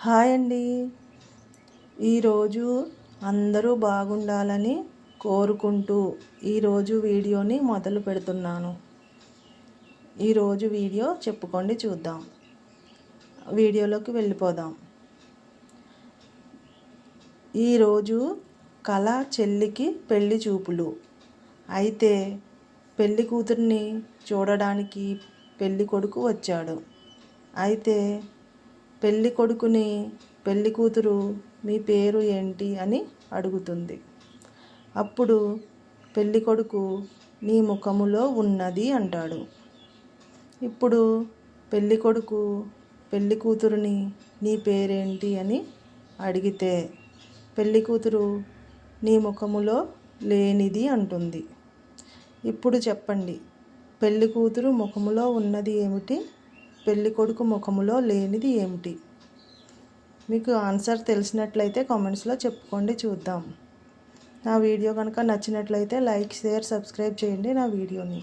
Hi అండి. ఈరోజు అందరూ బాగుండాలని కోరుకుంటూ ఈరోజు వీడియోని మొదలు పెడుతున్నాను. ఈరోజు వీడియో చెప్పుకోండి చూద్దాం. వీడియోలోకి వెళ్ళిపోదాం. ఈరోజు కళ చెల్లికి పెళ్లి చూపులు. అయితే పెళ్లి కూతుర్ని చూడడానికి పెళ్లి కొడుకు వచ్చాడు. అయితే పెళ్లి కొడుకుని పెళ్లి కూతురు మీ పేరు ఏంటి అని అడుగుతుంది. అప్పుడు పెళ్లి కొడుకు నీ ముఖములో ఉన్నది అంటాడు. ఇప్పుడు పెళ్లి కొడుకు పెళ్లి కూతురుని నీ పేరేంటి అని అడిగితే పెళ్లి కూతురు నీ ముఖములో లేనిది అంటుంది. ఇప్పుడు చెప్పండి, పెళ్లి కూతురు ముఖములో ఉన్నది ఏమిటి, పెళ్లి కొడుకు ముఖములో లేనిది ఏమిటి? మీకు ఆన్సర్ తెలిసినట్లయితే కామెంట్స్లో చెప్పుకోండి చూద్దాం. నా వీడియో కనుక నచ్చినట్లయితే లైక్, షేర్, సబ్స్క్రైబ్ చేయండి నా వీడియోని.